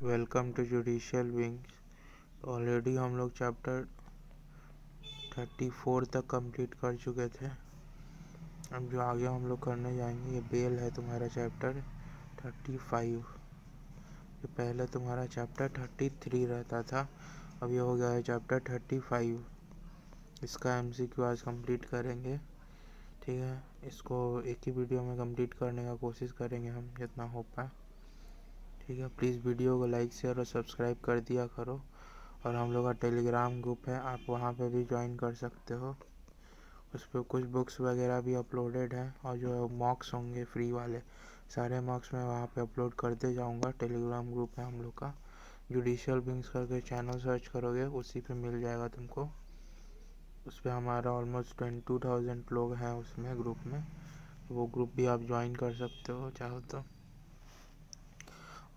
Welcome to judicial wings. Already हम लोग chapter 34 तक कंप्लीट कर चुके थे। अब जो आगे हम लोग करने जाएंगे ये बेल है तुम्हारा चैप्टर 35। जो पहले तुम्हारा चैप्टर 33 रहता था, अब ये हो गया है चैप्टर 35। इसका MCQ आज कंप्लीट करेंगे, ठीक है। इसको एक ही वीडियो में कंप्लीट करने का कोशिश करेंगे हम जितना हो पाए, ठीक है। प्लीज़ वीडियो को लाइक शेयर और सब्सक्राइब कर दिया करो। और हम लोग का टेलीग्राम ग्रुप है, आप वहाँ पे भी ज्वाइन कर सकते हो। उस पर कुछ बुक्स वगैरह भी अपलोडेड हैं, और जो मॉक्स होंगे फ्री वाले सारे मॉक्स मैं वहाँ पे अपलोड करते जाऊँगा। टेलीग्राम ग्रुप है हम लोग का, जुडिशियल विंग्स करके चैनल सर्च करोगे उसी पे मिल जाएगा तुमको। उस पर हमारा ऑलमोस्ट 22,000 लोग हैं उसमें ग्रुप में, वो ग्रुप भी आप ज्वाइन कर सकते हो चाहो तो।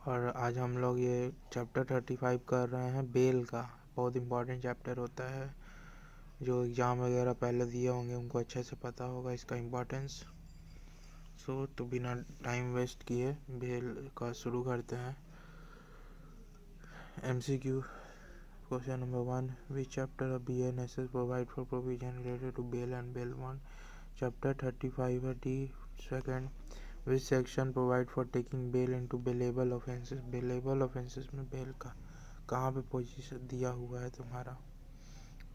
और आज हम लोग ये चैप्टर 35 कर रहे हैं बेल का। बहुत इम्पोर्टेंट चैप्टर होता है, जो एग्ज़ाम वगैरह पहले दिए होंगे उनको अच्छे से पता होगा इसका इम्पोर्टेंस। तो बिना टाइम वेस्ट किए बेल का शुरू करते हैं। MCQ question number 1, which chapter of BNSS provide for provision related to bail and bail bond. Chapter 35 है D. Second, which section provide for taking bail into bailable offences. Bailable offences में bail का कहाँ पे position दिया हुआ है तुम्हारा,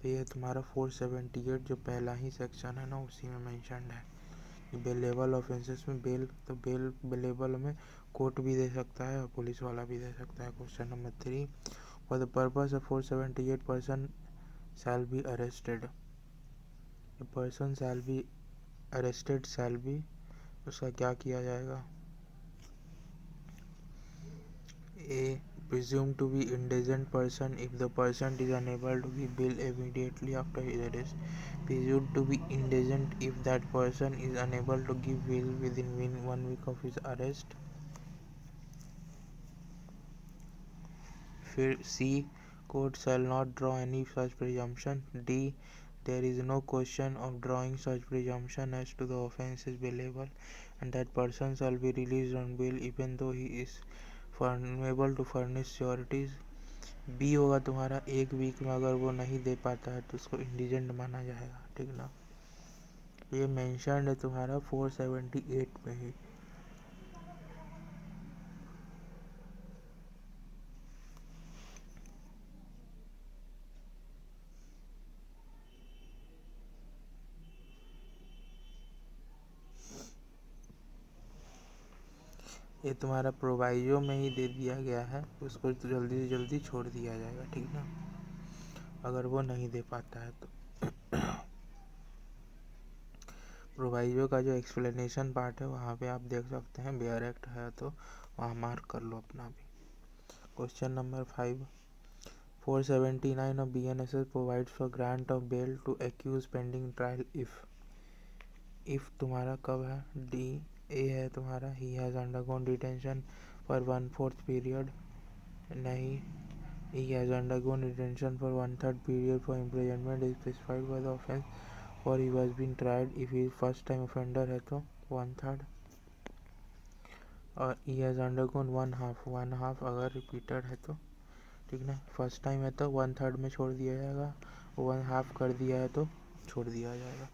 तो ये तुम्हारा 478 जो पहला ही सेक्शन है ना उसी में मेंशन्ड है। बेलेबल ऑफेंसेस में बेल, तो बेल बेलेबल में कोर्ट भी दे सकता है और पुलिस वाला भी दे सकता है। Question number 3, for the purpose of 478 person shall be arrested. Person shall be arrested shall be, उसका क्या किया जाएगा। A. Presumed to be indigent person if the person is unable to give bail immediately after his arrest. Presumed to be indigent if that person is unable to give bail within 1 week of his arrest. फिर C. Court shall not draw any such presumption. D. There is no question of drawing such presumption as to the offence is bailable, and that person shall be released on bail even though he is unable to furnish sureties. B होगा तुम्हारा 1 week में अगर वो नहीं दे पाता है तो उसको इंडिजेंट माना जाएगा, ठीक ना। ये मेंशन है तुम्हारा 478 में ही। ये तुम्हारा प्रोवाइजो में ही दे दिया गया है, उसको तो जल्दी से जल्दी छोड़ दिया जाएगा, ठीक ना, अगर वो नहीं दे पाता है तो। प्रोवाइजो का जो एक्सप्लेनेशन पार्ट है वहाँ पे आप देख सकते हैं, बेयर एक्ट है तो वहाँ मार्क कर लो अपना भी। Question number 5, 479 of BNSS provides for grant of bail to accused pending trial if तुम्हारा कब है। डी ए है तुम्हारा he has undergone detention for 1/4 period. नहीं, he has undergone detention for 1/3 period for imprisonment is specified by the offence for he was been tried. if he is first time offender है तो 1/3, और he has undergone 1/2 अगर repeated है तो, ठीक ना। First time है तो 1/3 में छोड़ दिया जाएगा, 1/2 कर दिया है तो छोड़ दिया जाएगा।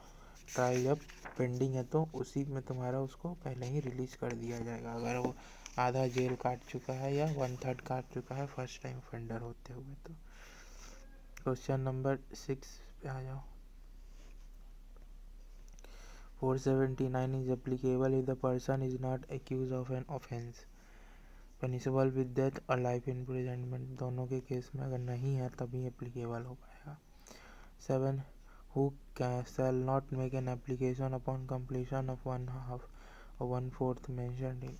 ट्रायल जब पेंडिंग है तो उसी में तुम्हारा उसको पहले ही रिलीज कर दिया जाएगा, अगर वो आधा जेल काट चुका है या 1/3 काट चुका है फर्स्ट टाइम ऑफेंडर होते हुए तो। क्वेश्चन नंबर 6 पे आ जाओ। 479 is applicable if the person is not accused of an offense punishable with death और लाइफ इम्प्रिजनमेंट, दोनों के केस में अगर नहीं है तभी एप्लीकेबल हो पाएगा। 7, who shall not make an application upon completion of 1/2 or 1/4 mentioned in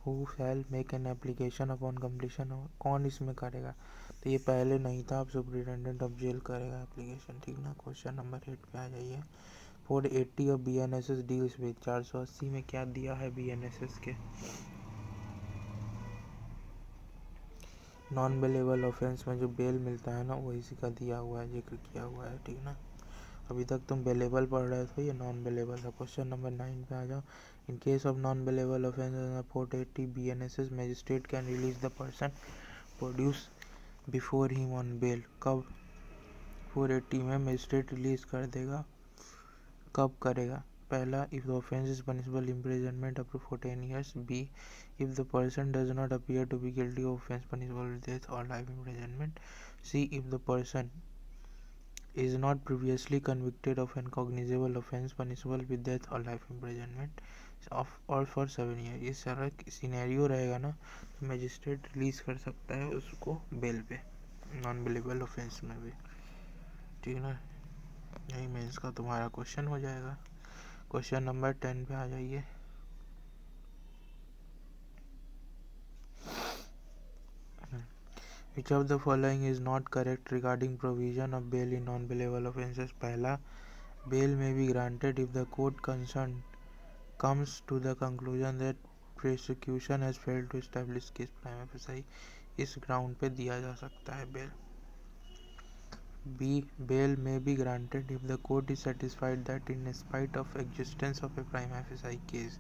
who shall make an application upon completion of, कौन इसमें करेगा, तो ये पहले नहीं था, अब सुप्रिटेंडेंट ऑफ जेल करेगा एप्लीकेशन, ठीक ना। क्वेश्चन नंबर 8 पे आ जाइए। 480 ऑफ BNSS डील्स विद 480 में क्या दिया है BNSS के, नॉन बेलेबल ऑफेंस में जो बेल मिलता है ना वो इसी का दिया हुआ है, जिक्र किया हुआ है, ठीक ना। अभी तक तुम बेलेबल पढ़ रहे थे, ये नॉन बेलेबल है। क्वेश्चन नंबर 9 पे आ जाओ। In case of non-bailable offence under 480 BNSS, magistrate can release the person produced before him on bail. कब 480 में मजिस्ट्रेट रिलीज कर देगा, कब करेगा? पहला, if the offence is punishable imprisonment up to 10 years. B, if the person does not appear to be guilty of offence punishable with death or life imprisonment. C, if the person is not previously convicted of an cognizable offence punishable with death or life imprisonment of or for 7 years. इस सारा scenario रहेगा ना, तो magistrate release कर सकता है उसको bell पे, नॉन बेलेबल ऑफेंस में भी, ठीक है ना। यही मेंस का तुम्हारा क्वेश्चन हो जाएगा। क्वेश्चन नंबर 10 पे आ जाइए। Which of the following is not correct regarding provision of bail in non-bailable offences? पहला, bail may be granted if the court concerned comes to the conclusion that prosecution has failed to establish case prima facie. इस ground पे दिया जा सकता है bell. B, bail may be granted if the court is satisfied that in spite of existence of a prima facie case,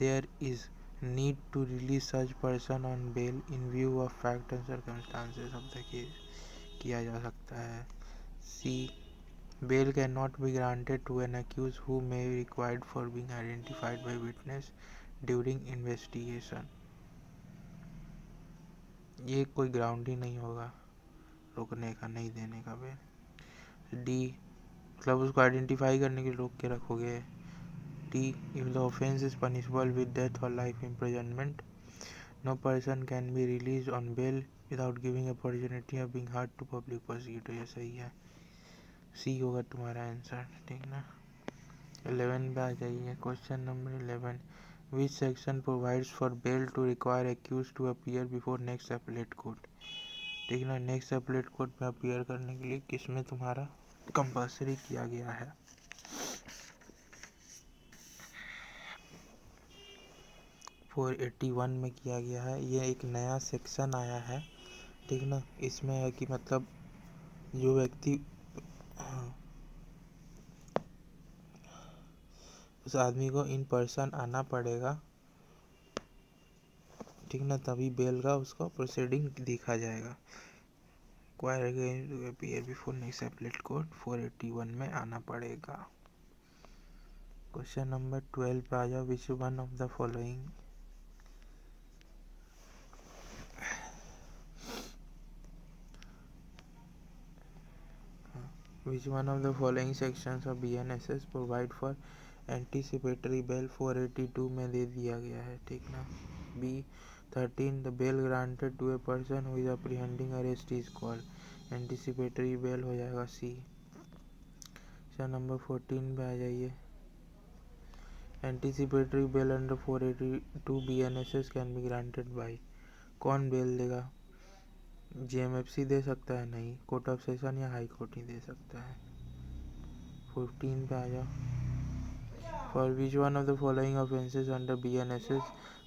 there is need to release such person on bail in view of fact and circumstances of the case. किया जा सकता है। C, bail cannot be granted to an accused who may be required for being identified by witness during investigation. ये कोई ground ही नहीं होगा रोकने का, नहीं देने का बेल। डी, मतलब उसको आइडेंटिफाई करने के लिए रोक के रखोगे। D, if the offence is punishable with death और life imprisonment, no person can be release on bail without giving opportunity of being heard to public prosecutor. ये सही है, सी होगा तुम्हारा आंसर, ठीक ना। 11 पे आ जाइए। Question number 11, which section provides for bail to require accused to appear before next appellate court, ठीक ना। नेक्स्ट एपलेट कोर्ट में अपीयर करने के लिए किस में तुम्हारा कंपल्सरी किया गया है? 481 में किया गया है। ये एक नया सेक्शन आया है, ठीक ना। इसमें है कि मतलब जो व्यक्ति उस आदमी को इन पर्सन आना पड़ेगा, ठीक ना, तभी बेल का उसको प्रोसीडिंग देखा जाएगा। Appear before next appellate court 481 में आना पड़ेगा। क्वेश्चन नंबर 12 पे आ जाओ। विच one of the following Which one of the following sections of BNSS provide for anticipatory bail? 482 में दे दिया गया है, ठीक ना। B, 13, the bail granted to a person who is apprehending arrest is called anticipatory bail, हो जाएगा C। Question number 14 पे आ जाइए। Anticipatory bail under 482 BNSS can be granted by, कौन बेल देगा? JMFC दे सकता है? नहीं, कोर्ट ऑफ सेशन या हाई कोर्ट ही दे सकता है। 15 पे आ जाओ। For which one of the following offences under BNSS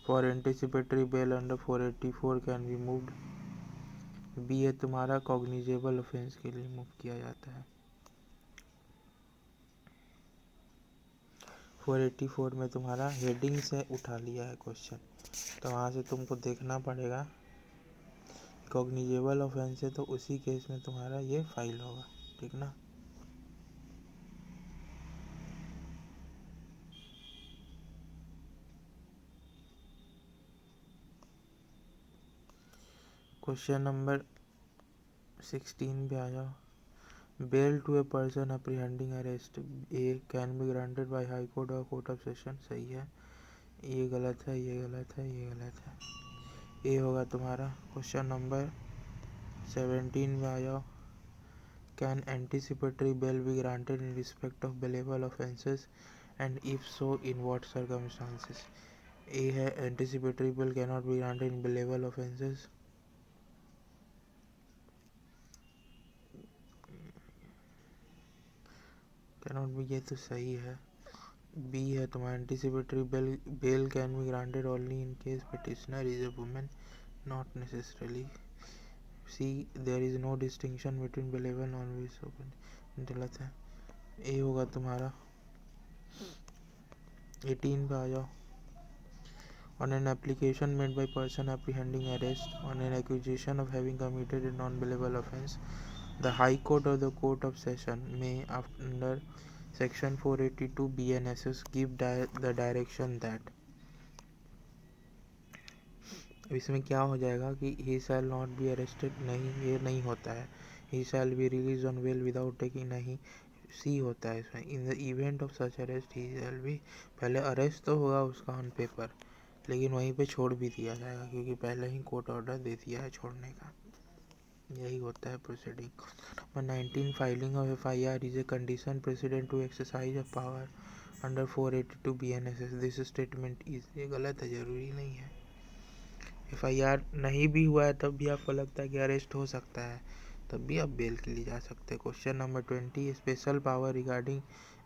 for anticipatory bail under 484 can be moved? B है तुम्हारा कॉग्निजेबल ऑफेंस के लिए मूव किया जाता है। 484 में तुम्हारा हेडिंग से उठा लिया है क्वेश्चन, तो वहाँ से तुमको देखना पड़ेगा। कॉग्निजेबल ऑफेंस है तो उसी केस में तुम्हारा ये फाइल होगा, ठीक ना। क्वेश्चन नंबर 16 पे आ जाओ। Bail to a person apprehending arrest A can be granted by high court और कोर्ट ऑफ सेशन, सही है। ये गलत है, ये गलत है, ये गलत है, ये होगा तुम्हारा। क्वेश्चन नंबर 17 में आ जाओ। Can anticipatory bail be granted in respect of bailable offences and if so in what circumstances? A है anticipatory bail can not be granted in bailable offences. Can not be, ये तो सही है। B है तुम्हारा anticipatory bail can be granted only in case petitioner is a women, not necessarily. C, there is no distinction between bailable non bailable, गलत है। ए होगा तुम्हारा 18 पे आ जाओ। On an application made by person apprehending arrest on an accusation of having committed a non-bailable offence, the High Court or the Court of Session may, under Section 482 BNSS, give the direction that इसमें क्या हो जाएगा कि he shall not be arrested, नहीं ये नहीं होता है, he shall be released on bail without taking, नहीं सी होता है इसमें, in the event of such arrest he shall be, पहले अरेस्ट तो होगा उसका ऑन पेपर, लेकिन वहीं पे छोड़ भी दिया जाएगा क्योंकि पहले ही कोर्ट ऑर्डर दे दिया है छोड़ने का। यही होता है proceeding. Number 19, filing of FIR is a condition precedent to exercise of power under 482 BNSS। This statement is, ये गलत है, जरूरी नहीं है। FIR नहीं भी हुआ है तब भी आपको लगता है कि अरेस्ट हो सकता है, तब भी आप बेल के लिए जा सकते हैं। Question number 20, special power regarding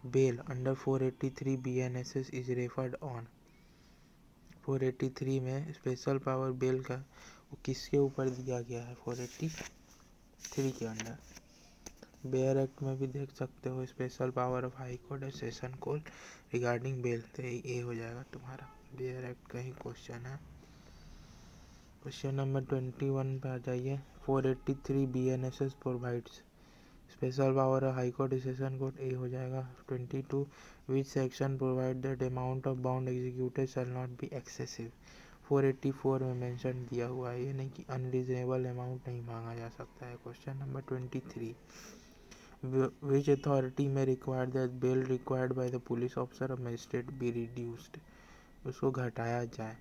bail under 483 BNSS is referred on. 483 में स्पेशल पावर बेल का वो किसके ऊपर दिया गया है? 483 के अंडर। बेयर एक्ट में भी देख सकते हो special power of high court और सेशन कोर्ट रिगार्डिंग बेल, तो ये हो जाएगा तुम्हारा बेयर एक्ट का ही क्वेश्चन है। क्वेश्चन नंबर 21 पे आ जाइए। 483 BNSS provides special power of high court session court, ये हो जाएगा। 22, विच section provide that amount of bound executed shall not be excessive. 484 में मेंशन दिया हुआ है, ये नहीं कि अनरीजनेबल अमाउंट नहीं मांगा जा सकता है। क्वेश्चन नंबर 23, विच अथॉरिटी में required that bail required by the police officer और मजिस्ट्रेट बी रिड्यूस्ड, उसको घटाया जाए।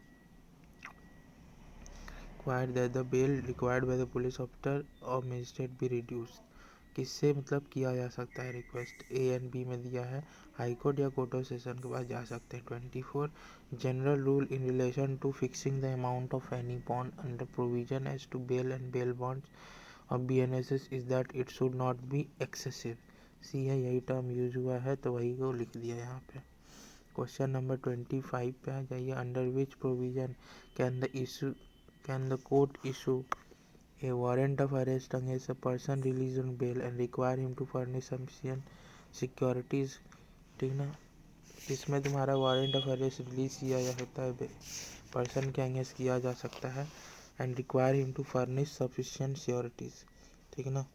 Required that the bail required by the police officer और मजिस्ट्रेट बी रिड्यूस्ड, किससे मतलब किया जा सकता है रिक्वेस्ट? A एंड B में दिया है, हाई कोर्ट या कोर्ट ऑफ सेशन के पास जा सकते हैं। 24, general rule in relation to fixing the amount of any bond under provision as to bail and bail bonds of BNSS is that it should not be excessive. C है, यही term use हुआ है तो वही को लिख दिया यहाँ पे। क्वेश्चन नंबर 25 पे आ जाइए। Under which provision can the court issue a warrant of arrest against a person released on bail and require him to furnish sufficient securities। ठीक ना, इसमें तुम्हारा वारंट ऑफ अरेस्ट रिलीज किया जा सकता है, पर्सन के अगेंस्ट किया जा सकता है, and require him to furnish sufficient securities. ठीक ना,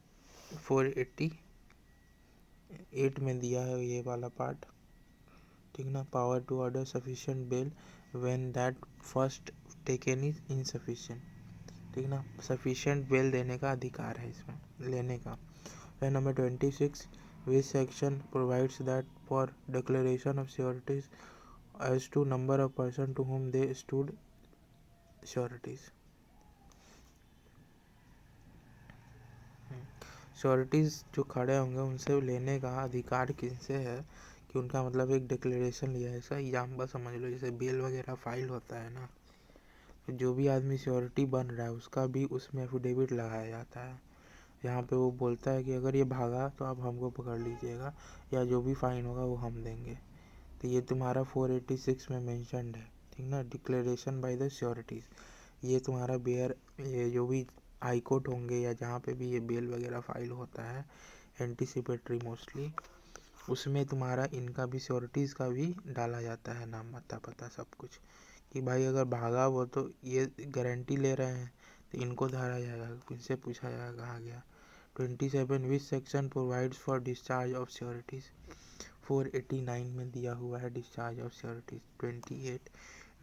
488 में दिया है ये वाला पार्ट। ठीक ना, power to order sufficient bail when that first taken is insufficient. ठीक ना, सफिशिएंट बेल देने का अधिकार है इसमें लेने का। फिर number 26, which section provides that for declaration of sureties as to number of person to whom they stood sureties. Sureties जो खड़े होंगे उनसे लेने का अधिकार किनसे है कि उनका मतलब एक डिक्लेरेशन लिया है, इसका एग्जाम्पल समझ लो, जैसे बेल वगैरह फाइल होता है ना, जो भी आदमी श्योरिटी बन रहा है उसका भी उसमें एफिडेविट लगाया जाता है। यहाँ पे वो बोलता है कि अगर ये भागा तो आप हमको पकड़ लीजिएगा या जो भी फाइन होगा वो हम देंगे। तो ये तुम्हारा 486 में मेंशन्ड है। ठीक ना, डिक्लेरेशन बाय द श्योरिटीज, ये तुम्हारा बेयर, ये जो भी हाई कोर्ट होंगे या जहाँ पे भी ये बेल वगैरह फाइल होता है एंटीसिपेटरी मोस्टली, उसमें तुम्हारा इनका भी श्योरिटीज़ का भी डाला जाता है, नाम पता सब कुछ, कि भाई अगर भागा वो तो ये गारंटी ले रहे हैं तो इनको धरा जाएगा, इनसे पूछा जाएगा कहाँ गया। 27, विच section provides for discharge of sureties. 489 में दिया हुआ है discharge of sureties. 28,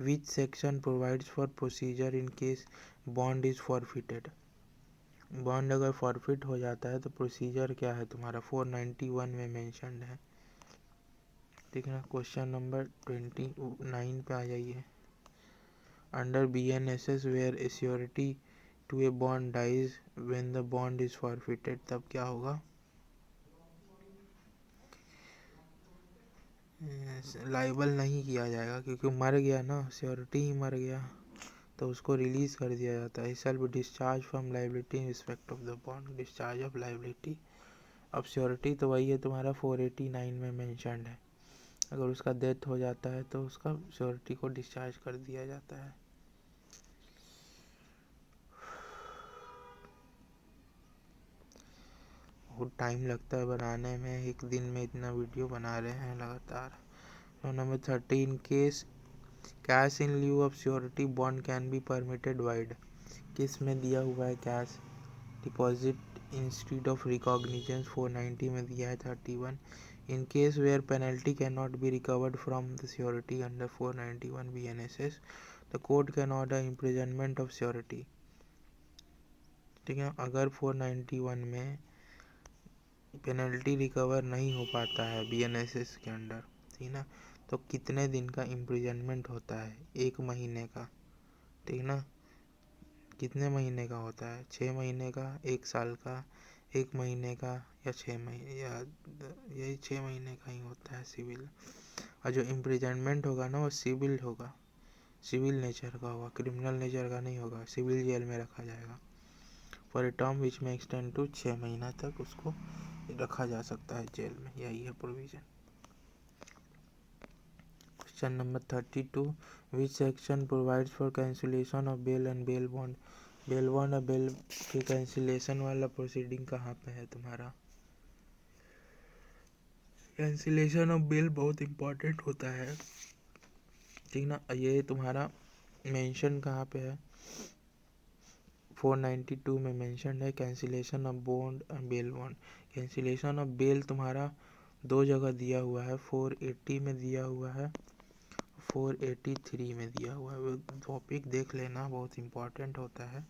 which section provides for procedure in case bond is forfeited. Bond अगर फॉरफिट हो जाता है तो प्रोसीजर क्या है तुम्हारा 491 में मेंशन्ड है। ठीक है ना, क्वेश्चन नंबर 29 पे आ जाइए। Under BNSS where a surety to a bond dies when the bond is forfeited, तब क्या होगा? लाइबल नहीं किया जाएगा क्योंकि मर गया ना, श्योरिटी ही मर गया, तो उसको रिलीज कर दिया जाता है। Shall be discharge from liability in respect of the bond, discharge of liability. अब श्योरिटी तो वही है तुम्हारा 489 में मेंशन्ड है, अगर उसका डेथ हो जाता है तो उसका श्योरिटी को डिस्चार्ज कर दिया जाता है। बहुत टाइम लगता है बनाने में, एक दिन में इतना वीडियो बना रहे हैं लगातार, number 30, in case cash in lieu of surety bond can be permitted vide. किस में दिया हुआ है cash deposit instead of recognition 490 में दिया है 31। In case where penalty can not be recovered from the surety under 491 BNSS the court can order imprisonment of surety. ठीक है, अगर 491 में पेनल्टी रिकवर नहीं हो पाता है BNSS के अंडर, ठीक ना, तो कितने दिन का इम्प्रिजनमेंट होता है? 1 महीने का। ठीक ना, कितने महीने का होता है? 6 महीने का, 1 साल का, 1 महीने का, या 6 महीने, या यही 6 महीने का ही होता है सिविल। और जो इम्प्रिजनमेंट होगा ना वो सिविल होगा, सिविल नेचर का होगा, क्रिमिनल नेचर का नहीं होगा। सिविल जेल में रखा जाएगा फॉर ए टर्म विच में एक्सटेंड टू 6 महीना तक उसको रखा जा सकता है जेल में। यही है provision. Question number 32, which section provides for cancellation of bail and bail bond. Bail bond और बेल के कैंसिलेशन वाला प्रोसीडिंग कहाँ पे है तुम्हारा? कैंसिलेशन ऑफ बेल बहुत इंपॉर्टेंट होता है, ठीक ना। ये तुम्हारा मेंशन कहाँ पे है? 492 में मेंशन है cancellation of bond and bail bond. Cancellation of bail तुम्हारा 2 जगह दिया हुआ है, 480 में दिया हुआ है, 483 में दिया हुआ है। वो टॉपिक देख लेना, बहुत इंपॉर्टेंट होता है।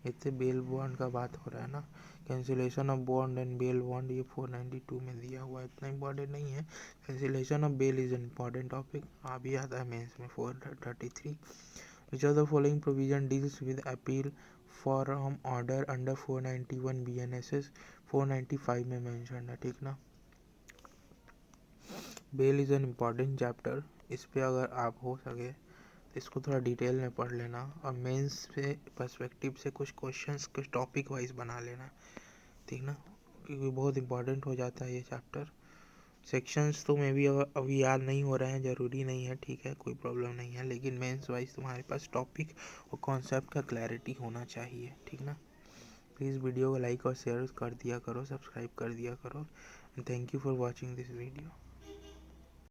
इससे बेल बॉन्ड का बात हो रहा है ना। Cancellation of bond and bail bond ये 492 में दिया हुआ है, इतना इंपॉर्टेंट नहीं है। Cancellation of bail is important topic, आ भी आता है मेंस में 433। Which of the following provision deals with appeal from order under 491 BNSS 495 में मेंशन है, ठीक ना। Bail is an important chapter, इस पे अगर आप हो सके तो इसको थोड़ा डिटेल में पढ़ लेना और मेंस से पर्सपेक्टिव से कुछ क्वेश्चंस कुछ टॉपिक वाइज बना लेना, ठीक ना, क्योंकि बहुत इंपॉर्टेंट हो जाता है ये चैप्टर। सेक्शंस तो मे भी अभी याद नहीं हो रहे हैं, ज़रूरी नहीं है, ठीक है, कोई प्रॉब्लम नहीं है, लेकिन मेंस वाइज तुम्हारे पास टॉपिक और कॉन्सेप्ट का क्लैरिटी होना चाहिए, ठीक ना। प्लीज़ वीडियो को लाइक और शेयर कर दिया करो, सब्सक्राइब कर दिया करो। Thank you for watching this video.